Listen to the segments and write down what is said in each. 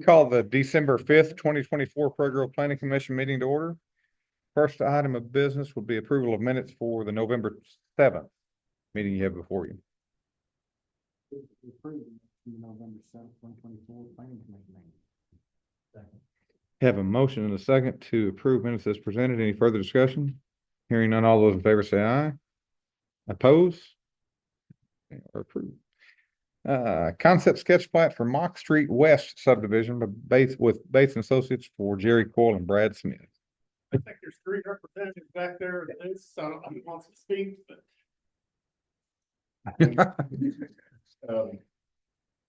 Call the December 5th, 2024 Prairie Grove Planning Commission meeting to order. First item of business would be approval of minutes for the November 7th meeting you have before you. November 7th, 2024 planning commission meeting. Second. Have a motion and a second to approve minutes as presented. Any further discussion? Hearing none, all those in favor say aye. Oppose? Or approved. Concept sketch plat for Mock Street West subdivision with Bates and Associates for Jerry Coyle and Brad Smith. I think there's 3 representatives back there that is, so I want to speak, but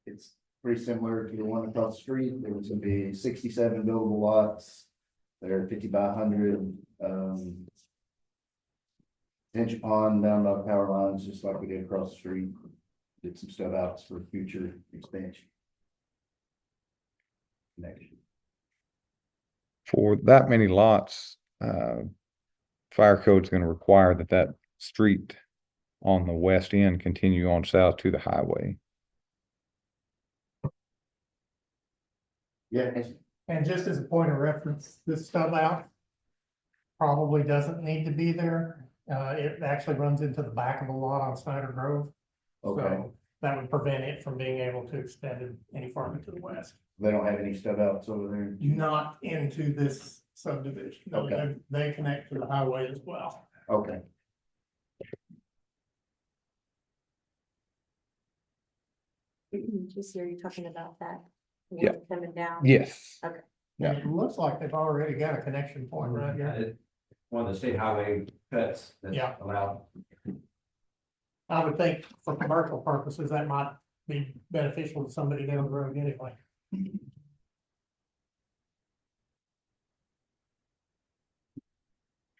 It's pretty similar to the one across the street. There was gonna be 67 buildable lots. They're 50 by 100. Pinch pond down by power lines, just like we did across the street. Did some stuff out for future expansion. Next. For that many lots, fire code's gonna require that street on the west end continue on south to the highway. Yeah. and just as a point of reference, this stub out probably doesn't need to be there. It actually runs into the back of the lot on Snyder Grove. Okay, So that would prevent it from being able to extend it any farther to the west. they don't have any stuff outs over there. Not into this subdivision. No, Okay. they connect to the highway as well. Okay, Just here, you're talking about that. Yeah. Coming down. Yes. And it looks like they've already got a connection point right here. One of the state highway cuts that's Yeah. allowed. I would think for commercial purposes, that might be beneficial to somebody down the road anyway.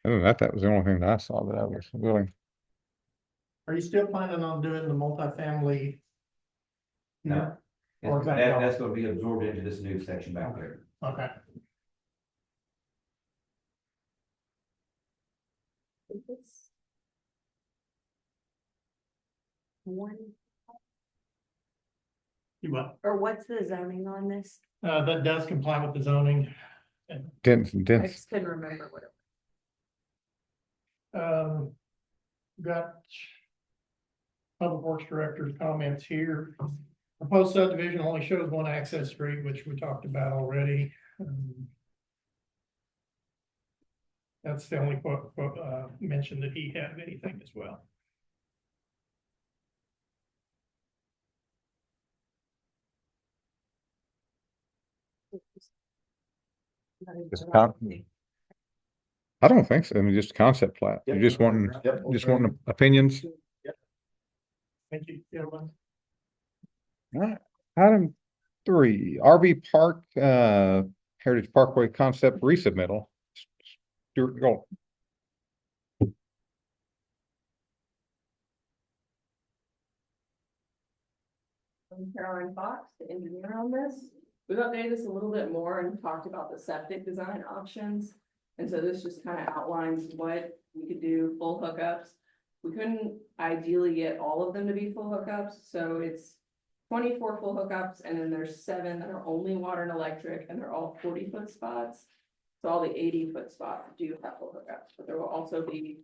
Other than that, that was the only thing that I saw that I was willing. Are you still planning on doing the multifamily? No. Or is that gone? That's gonna be absorbed into this new section back there. Okay. It's One, You what? or what's the zoning on this? That does comply with the zoning. Dense, I dense. just couldn't remember what it Got Public Works Director's comments here. Proposed subdivision only shows one access street, which we talked about already. That's the only mention that he had of anything as well. Just I don't think so. I mean, just a concept plat. You're just wanting, Yep. just wanting opinions. Thank you, gentlemen. Alright, item 3, RV Park, Heritage Parkway concept resubmittal. Stuart Gold. I'm Caroline Fox, the engineer on this. We've updated this a little bit more and talked about the septic design options. And so this just kind of outlines what we could do, full hookups. We couldn't ideally get all of them to be full hookups, so it's 24 full hookups, and then there's 7 that are only water and electric, and they're all 40-foot spots. So all the 80-foot spots do have full hookups, but there will also be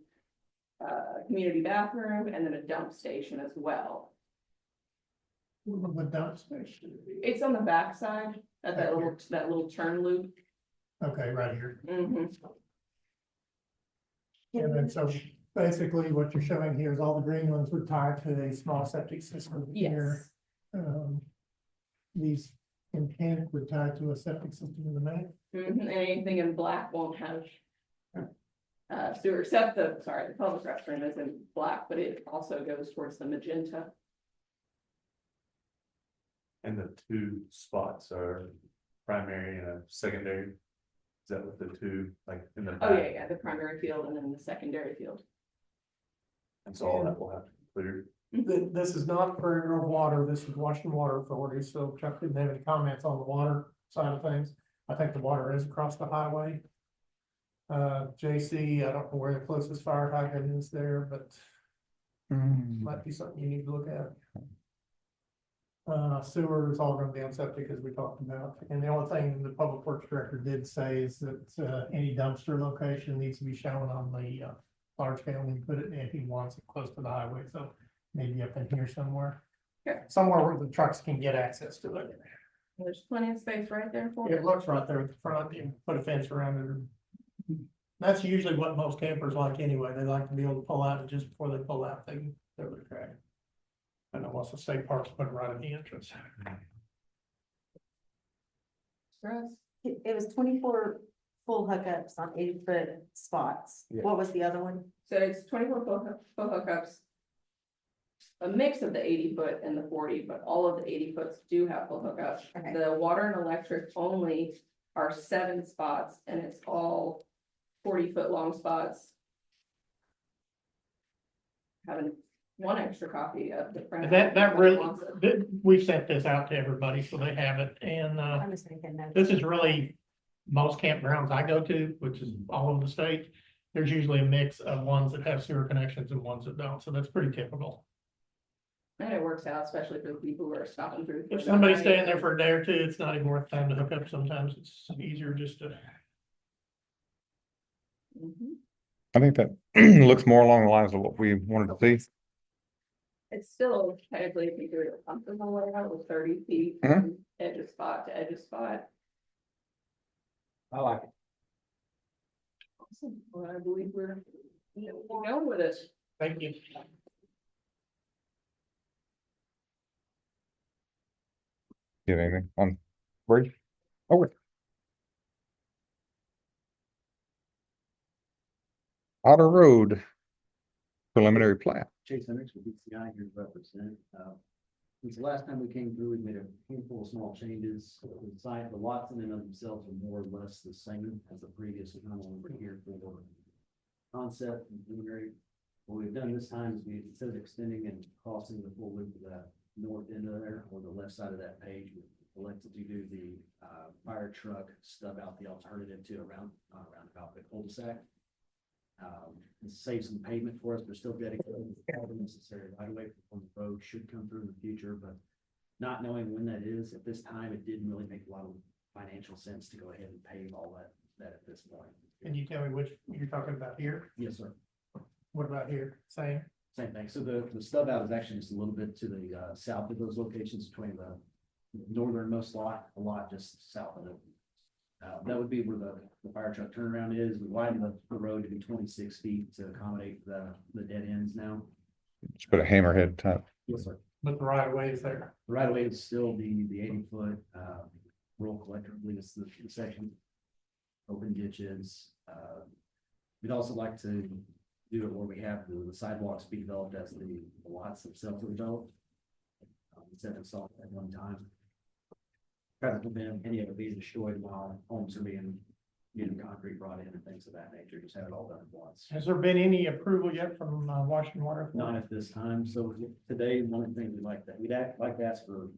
a community bathroom and then a dump station as well. The dump station. It's on the back side at that little turn loop. Okay, right here. Mhm. And then so basically what you're showing here is all the green ones would tie to a small septic system here. Yes. These in pink would tie to a septic system in the main. And anything in black won't have sewer, except the public restroom is in black, but it also goes towards the magenta. And the 2 spots are primary and a secondary. Is that what the 2, like in the Oh, back? yeah, the primary field and then the secondary field. And so all that will have to be cleared. This is not Prairie Grove Water, this is Washington Water Authority, so Chuck didn't have any comments on the water side of things. I think the water is across the highway. JC, I don't know where the closest fire hydrant is there, but might be something you need to look at. Sewer is all gonna be on septic as we talked about. And the only thing the public works director did say is that, any dumpster location needs to be shown on the, large scale when you put it in. He wants it close to the highway, so maybe up in here somewhere. Okay. Somewhere where the trucks can get access to it. There's plenty of space right there for It it. looks right there at the front, you put a fence around it. That's usually what most campers like anyway. They like to be able to pull out and just before they pull out, they can throw their track. I know also state parks put it right in the entrance. Stress. It was 24 full hookups on 80-foot spots. Yeah. What was the other one? So it's 24 full hookups. A mix of the 80-foot and the 40, but all of the 80-foots do have full hookups. Okay. The water and electric only are 7 spots, and it's all 40-foot long spots. Having one extra copy of the. printout if That anybody really, wants it. we sent this out to everybody, so they have it, and, I'm just thinking that. this is really most campgrounds I go to, which is all over the state. There's usually a mix of ones that have sewer connections and ones that don't, so that's pretty typical. And it works out, especially for the people who are stopping through. for If the somebody's night. staying there for a day or two, it's not even worth time to hook up. Sometimes it's easier just to. Mhm. I think that looks more along the lines of what we wanted to see. It's still technically, if you do it a comfortable layout with 30 feet Mhm. from edge of spot to edge of spot. I like it. Awesome. Well, I believe we're going with it. Thank you. Get anything on bridge? Oh, wait. Otter Road. Preliminary plat. Chase Hendricks with DCI here to represent. Since the last time we came through, we made a handful of small changes. The site, the lots in and of themselves are more or less the same as the previous one over here for the concept and preliminary. What we've done this time is we, instead of extending and crossing the full width of that north end of there, or the left side of that page, we elected to do the fire truck stub out the alternative to roundabout the cul-de-sac. It saves some pavement for us, but still dedicated all the necessary right away from the road should come through in the future, but not knowing when that is, at this time, it didn't really make a lot of financial sense to go ahead and pave all that at this point. Can you tell me which you're talking about here? Yes, sir. What about here? Same? Same thing. So the stub out is actually just a little bit to the south of those locations between the northernmost lot, a lot just south of it. That would be where the fire truck turnaround is. We widened the road to be 26 feet to accommodate the dead ends now. Just put a hammerhead type. Yes, sir. But the right of way is there. The right of way is still the 80-foot rural collector, I believe it's the section. Open ditches. We'd also like to do it where we have the sidewalks be developed as the lots themselves are developed. Instead of salt at one time. Try to prevent any of it being destroyed while homes are getting concrete brought in and things of that nature, just have it all done at once. Has there been any approval yet from Washington Water? Not at this time, so today, one of the things we'd like to ask for,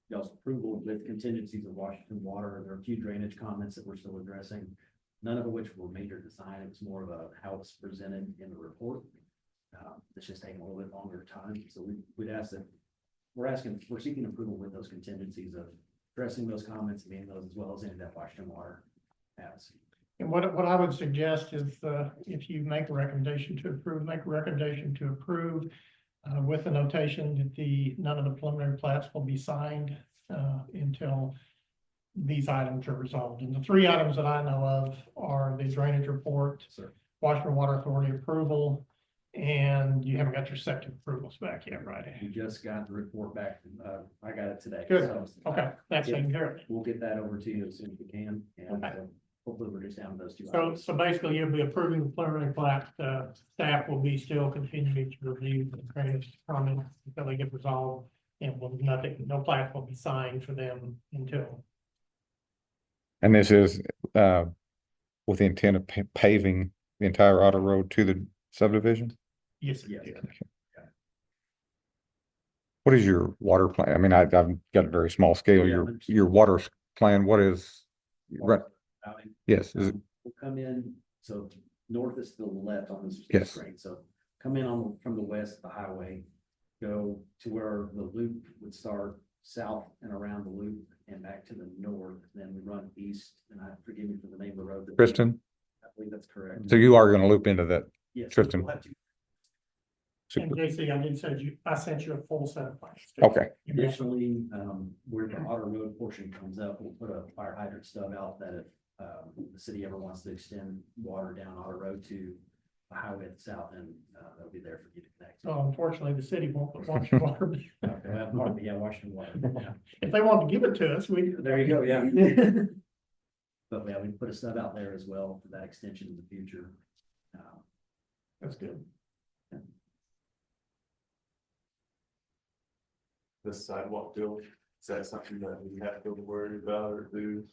y'all's approval with contingencies of Washington Water. There are a few drainage comments that we're still addressing. None of which were major design, it was more of a how it's presented in the report. It's just taking a little bit longer time, so we'd ask that, we're seeking approval with those contingencies of addressing those comments, being those as well as any that Washington Water has. And what I would suggest is, if you make a recommendation to approve, with the notation that none of the preliminary plats will be signed, until these items are resolved. And the 3 items that I know of are the drainage report, Sir. Washington Water Authority approval, and you haven't got your septic approvals back yet, right? We just got the report back, I got it today. Good. so, Okay, that's taken care of. We'll get that over to you as soon as we can, and Okay. hopefully we're just down to those 2 So, items. so basically you'll be approving the preliminary plat, staff will be still continuing to review the drainage comments until they get resolved. And no plats will be signed for them until, And this is with the intent of paving the entire Otter Road to the subdivision? yes. Yes. What is your water plan? I mean, I've got a very small scale. Yeah, Your water plan, what is? Right, Outing. yes, is it, We'll come in, so north is to the left on this Yes. screen, so come in from the west, the highway. go to where the loop would start south and around the loop and back to the north, then we run east, and forgive me for the name of the road. but- Kristen, I believe that's correct. so you are gonna loop into that. Yes, Tristan. we'll have to- And JC, I did send you, I sent you a full set of plans. Okay, Additionally, where the Otter Road portion comes up, we'll put a fire hydrant stub out that if, the city ever wants to extend water down Otter Road to a highway at the south end, they'll be there for you to connect. So unfortunately, the city won't put Washington Water. Okay, pardon me, yeah, Washington Water. Yeah. If they want to give it to us, we. There you go, yeah. But yeah, we put a stub out there as well for that extension in the future. That's good. The sidewalk build, is that something that we have to worry about or do?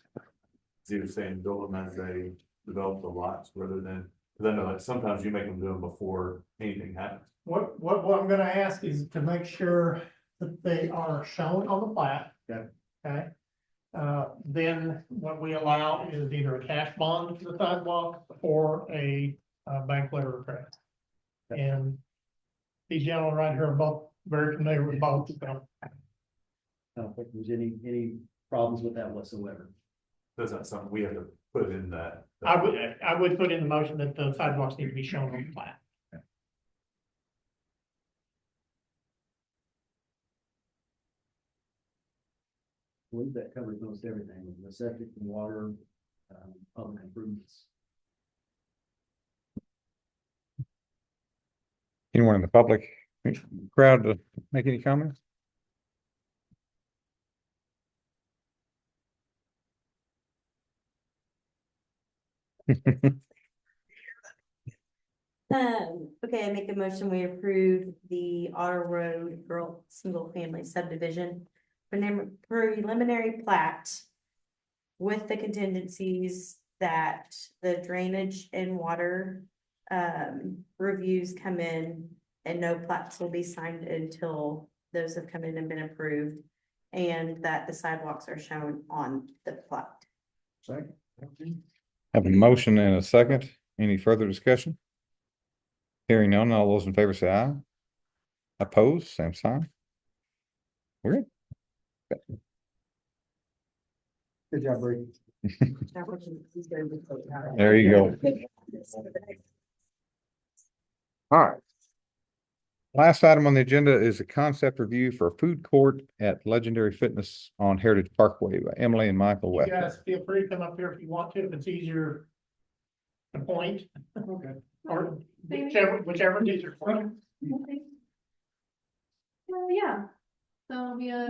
Is either saying build them as they develop the lots rather than, because I know like sometimes you make them do them before anything happens. What I'm gonna ask is to make sure that they are shown on the plat. Okay. Okay. Then what we allow is either a cash bond for the sidewalk or a bank letter of credit. And these gentlemen right here are both very familiar with both, so. I don't think there's any problems with that whatsoever. That's not something we have to put in that. I would put in the motion that the sidewalks need to be shown on the plat. I believe that covers most everything, the septic and water, public improvements. anyone in the public crowd to make any comments? Okay, I make a motion, we approve the Otter Road Girl Single Family Subdivision preliminary plat with the contingencies that the drainage and water reviews come in and no plats will be signed until those have come in and been approved, and that the sidewalks are shown on the plat. Second. Have a motion and a second. Any further discussion? Hearing none, all those in favor say aye. Opposed, same sign. We're good. Good job, Bree. There you go. All right. Last item on the agenda is a concept review for a food court at Legendary Fitness on Heritage Parkway by Emily and Michael You West. guys feel free to come up here if you want to, if it's easier to point. Okay. Or whichever is easier for you. Well, yeah, so it'll be a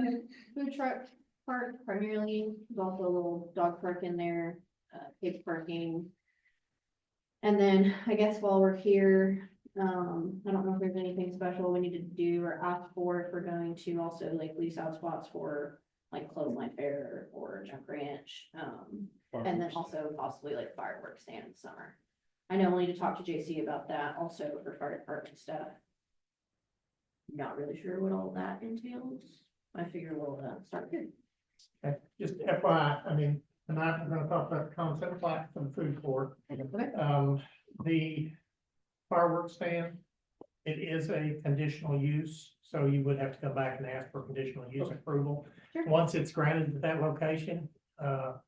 food truck park primarily, there's also a little dog park in there, kids parking. And then I guess while we're here, I don't know if there's anything special we need to do or ask for if we're going to also like lease out spots for like clothesline fair or junk ranch. And then also possibly like fireworks stand in summer. I know I need to talk to JC about that also for fire department stuff. Not really sure what all that entails. I figure we'll start good. Okay, just FYI, I mean, tonight we're gonna talk about the concept plat for the food court. Okay. The fireworks stand, it is a conditional use, so you would have to come back and ask for conditional use approval. Sure. Once it's granted at that location,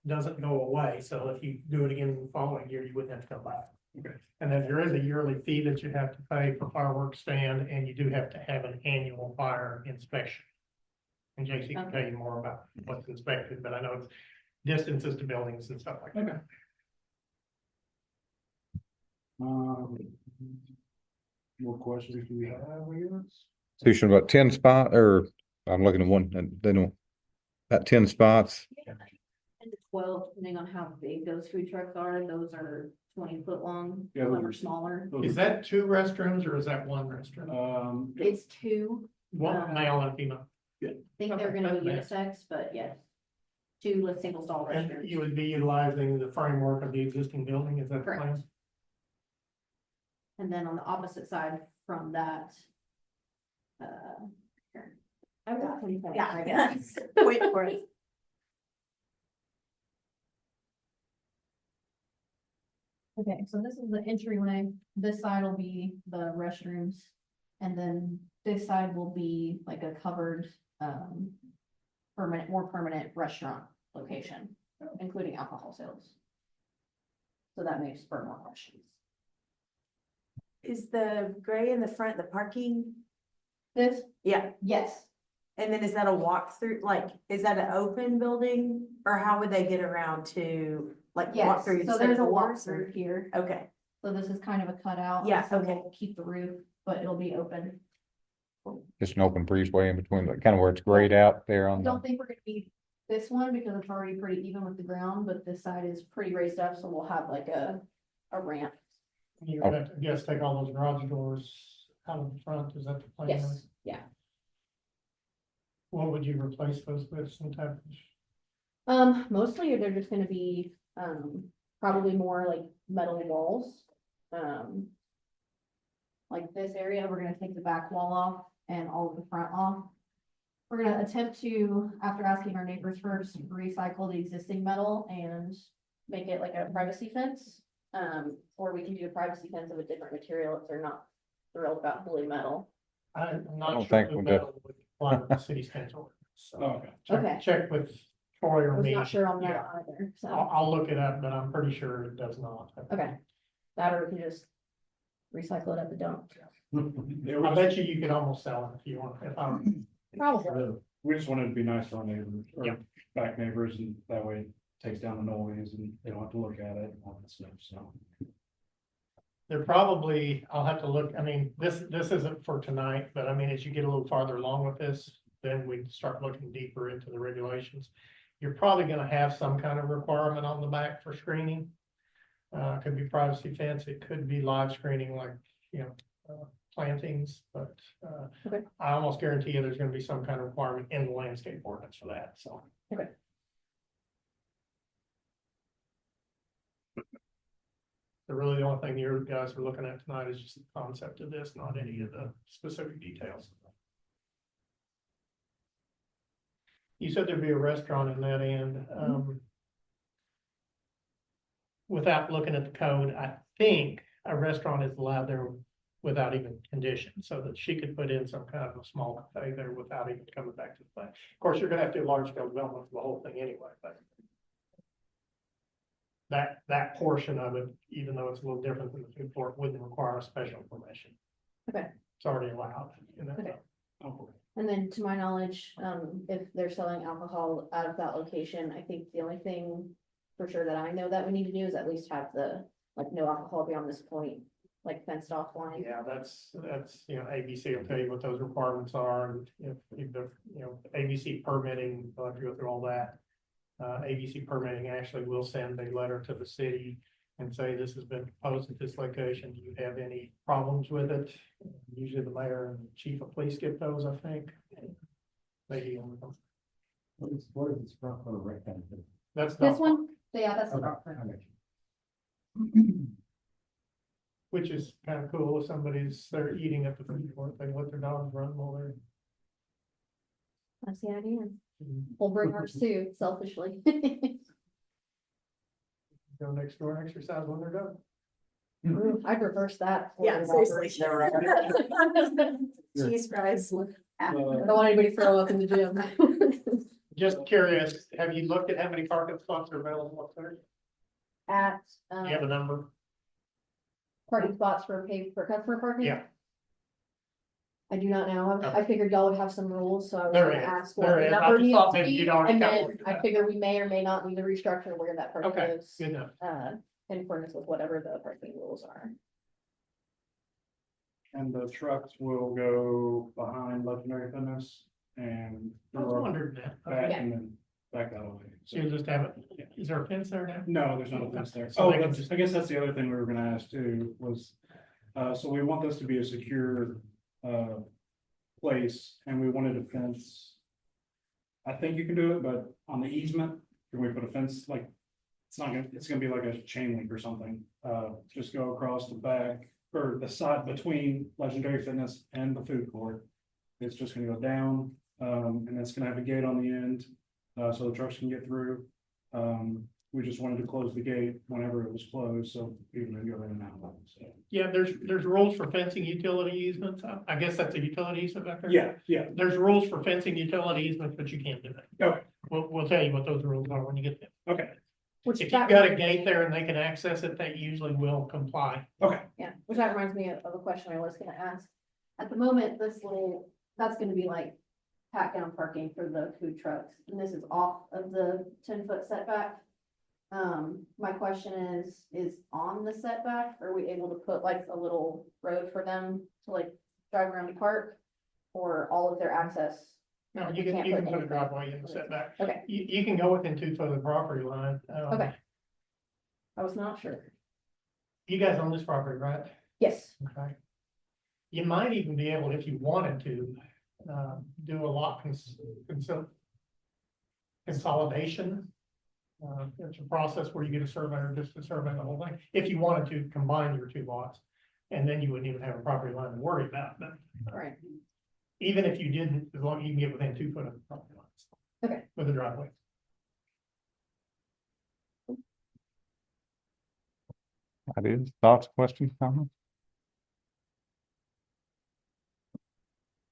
doesn't go away, so if you do it again the following year, you wouldn't have to come back. Okay. And then there is a yearly fee that you have to pay for fireworks stand, and you do have to have an annual fire inspection. And JC can tell you more about what's inspected, but I know it's distances to buildings and stuff like that. More questions do we have here? So you should about 10 spot, or I'm looking at one, and they don't, about 10 spots. And 12, depending on how big those food trucks are, those are 20-foot long, Yeah, some those are smaller. Is that two restrooms or is that one restroom? It's two, One male and female. I think they're gonna be unisex, but yes. Two with single stall And restrooms. you would be utilizing the framework of the existing building, is that the plan? Correct. And then on the opposite side from that. Here. I've got some, Yeah, I guess. Wait for it. Okay, so this is the entryway, this side will be the restrooms. And then this side will be like a covered, more permanent restaurant location, including alcohol sales. So that may spur more questions. Is the gray in the front, the parking? This, Yeah, yes, and then is that a walkthrough, like, is that an open building? Or how would they get around to, like, walk yes, through? so there's a walkthrough here, Okay, so this is kind of a cutout. Yeah, so okay. we'll keep the roof, but it'll be open. Just an open breezeway in between, like, kind of where it's grayed out there I on don't the, think we're gonna need this one because it's already pretty even with the ground, but this side is pretty raised up, so we'll have like a ramp. You're gonna, have to, I guess, take all those garage doors out of the front, is that the plan? Yes, yeah. What would you replace those with, some type of? Mostly they're just gonna be, probably more like metal walls. Like this area, we're gonna take the back wall off and all of the front off. We're gonna attempt to, after asking our neighbors first, recycle the existing metal and make it like a privacy fence. Or we can do a privacy fence of a different material if they're not thrilled about fully metal. I'm I not don't sure think the we'll do- metal would apply to the city standard. So Okay. Okay. check with Troy I or was me. not sure on Yeah. that either, so, I'll look it up, but I'm pretty sure it does not. okay. That or we can just recycle it at the dump. I bet you could almost sell it if you want, if I'm, Probably. We just wanted to be nice to our neighbors, Yeah. or back neighbors, and that way it takes down the noise and they don't have to look at it and all that stuff, so. they're probably, I'll have to look, I mean, this isn't for tonight, but I mean, as you get a little farther along with this, then we start looking deeper into the regulations. You're probably gonna have some kind of requirement on the back for screening. It could be privacy fence, it could be live screening like, you know, plantings, but, Okay. I almost guarantee you there's gonna be some kind of requirement in the landscape ordinance for that, so. Okay. So really, the only thing you guys are looking at tonight is just the concept of this, not any of the specific details. You said there'd be a restaurant in that end, without looking at the code, I think a restaurant is allowed there without even conditions, so that she could put in some kind of a small cafe there without even coming back to the plan. Of course, you're gonna have to do large scale development for the whole thing anyway, but that portion of it, even though it's a little different than the food court, wouldn't require a special permission. Okay. It's already allowed in that. Okay. Oh, And then to my knowledge, if they're selling alcohol out of that location, I think the only thing for sure that I know that we need to do is at least have the, like, no alcohol beyond this point, like fenced off line. Yeah, that's, you know, ABC will tell you what those requirements are, and if the, you know, ABC permitting, they'll have to go through all that. ABC permitting actually will send a letter to the city and say, this has been proposed at this location, do you have any problems with it? Usually the mayor and chief of police get those, I think. They deal with them. What is this front for the rectangle? That's This not, one, yeah, that's the dark front. which is kind of cool if somebody's, they're eating at the food court, they let their dogs run while they're. That's the idea. We'll bring ours too, selfishly. Go next door and exercise when they're done. Ooh, I'd reverse that. for yeah, the seriously. walkers. Jeez, Christ. I don't want anybody to throw up in the gym. Just curious, have you looked at how many parking spots are available up there? At, Do you have a number? parking spots for customer parking? Yeah. I do not know. I figured y'all would have some rules, so I was There gonna is, ask there what the is. I number just needs thought to maybe be, you'd already and then calculated I that. figure we may or may not need to restructure where that parking Okay, is. good enough. In accordance with whatever the parking rules are. And the trucks will go behind Legendary Fitness and. I was wondering that. Back Okay. and then back that way. So you just have it, is there a fence there now? No, there's not a fence there. So Oh, they can I guess that's the other thing we were gonna ask too, was, so we want this to be a secure, place, and we wanted a fence. I think you can do it, but on the easement, can we put a fence, like, it's gonna be like a chain link or something, just go across the back, or the side between Legendary Fitness and the food court. It's just gonna go down, and it's gonna have a gate on the end, so the trucks can get through. We just wanted to close the gate whenever it was closed, so people didn't go in and out, so. Yeah, there's rules for fencing utility easements. I guess that's a utility easement back there. Yeah, There's rules for fencing utility easements, but you can't do that. Okay. We'll tell you what those rules are when you get there. okay, If you've got a gate there and they can access it, they usually will comply. okay. Yeah, which that reminds me of a question I was gonna ask. At the moment, that's gonna be like pat down parking for the food trucks, and this is off of the 10-foot setback. My question is on the setback, are we able to put like a little road for them to like drive around the park? Or all of their access? No, We you can can't put a anything. driveway in the setback. Okay, You can go within 2 foot of the property line. okay. I was not sure. You guys own this property, right? Yes, Okay. You might even be able, if you wanted to, do a lot consolidation. It's a process where you get a surveyor just to survey the whole thing, if you wanted to combine your 2 lots. And then you wouldn't even have a property line to worry about, but all right. even if you didn't, as long as you can get within 2 foot of the property lines. Okay. With a driveway. Ideas, thoughts, questions, comments?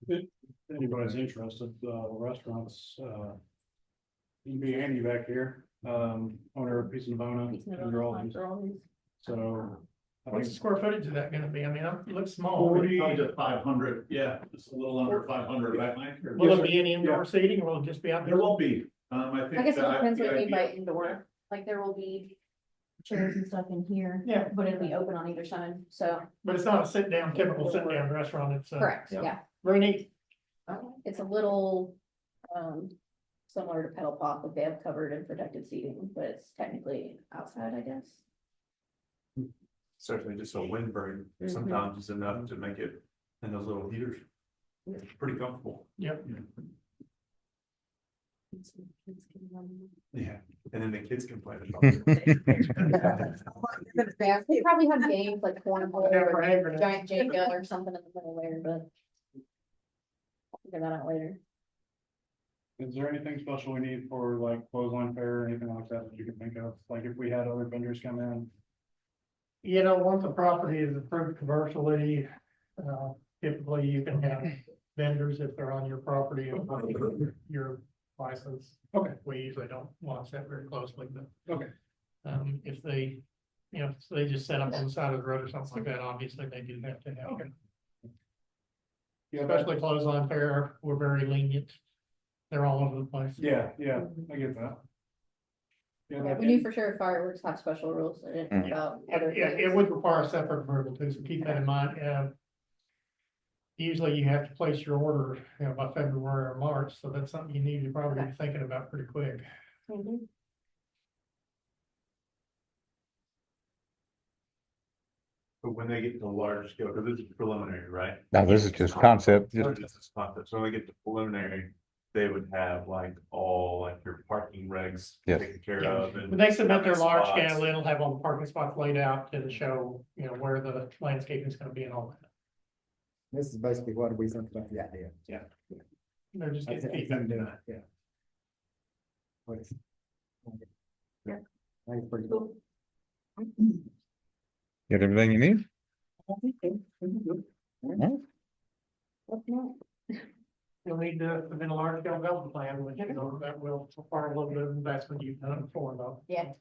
If anybody's interested, restaurants, you can be Andy back here, owner of Pizza Navona. Pizza and Navona, Girardi's. Girardi's. So. I What's the think square footage of that gonna be? I mean, it looks small. 40. Probably just 500, yeah, just a little under 500, I think. Will Yes, it sir. be any indoor seating or will it just be outdoor? There will be, I think. I guess it that depends what the you mean by idea- indoor, like there will be chairs and stuff in here. Yeah. But it'll be open on either side, so, But it's not a typical sit down restaurant. It's correct, yeah. very neat. It's a little, similar to Pedal Pop, but they have covered and protected seating, but it's technically outside, I guess. Certainly just a windbreak, Mhm. sometimes it's enough to make it, and those little heaters. It's pretty comfortable. Yep. Yeah, and then the kids complain about They probably have games like cornhole or giant Jenga or something in the middle there, but. I'll figure that out later. Is there anything special we need for like clothesline fair or anything like that that you can think of? Like if we had other vendors come in? You know, once a property is approved commercially, typically you can have vendors if they're on your property or your license. Okay. We usually don't watch that very closely, but. Okay. If they, if they just set up on the side of the road or something like that, obviously they do have to have. Okay. Yeah, Especially clothesline fair, we're very lenient. They're all over the place. yeah, I get that. Yeah, Yeah, we knew for sure fireworks have special rules, I didn't know about other Yeah, it things. would require a separate approval too, so keep that in mind. Usually you have to place your order, by February or March, so that's something you need to probably be thinking about pretty quick. Mhm. But when they get to large scale, because this is preliminary, right? Now, this is just concept, So just, this is concept, so when they get to preliminary, they would have like all like your parking regs Yes. taken care Yeah. of. and When they submit their how many large spots. scale, it'll have all the parking spots laid out to show, where the landscaping is gonna be and all that. This is basically what we think about the idea. They're just I getting think feedback. do that, yeah. What- Yeah. I think it's pretty cool. get everything you need? What's next? You'll need to submit a large scale development plan, which, that will require a little bit of investment you've done before, though. Yeah.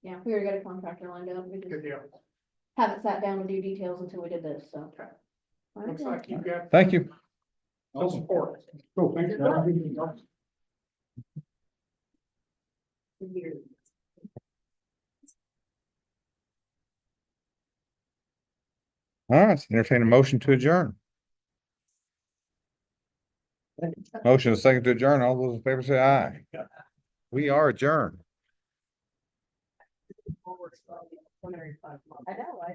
Yeah, we already got a contractor lined up, we Good just deal. haven't sat down to do details until we did this, so. Looks like you've got Thank you. some support. Cool, thank you. All right, entertain a motion to adjourn. Motion is second to adjourn. All those in favor say aye. We are adjourned. I know, I.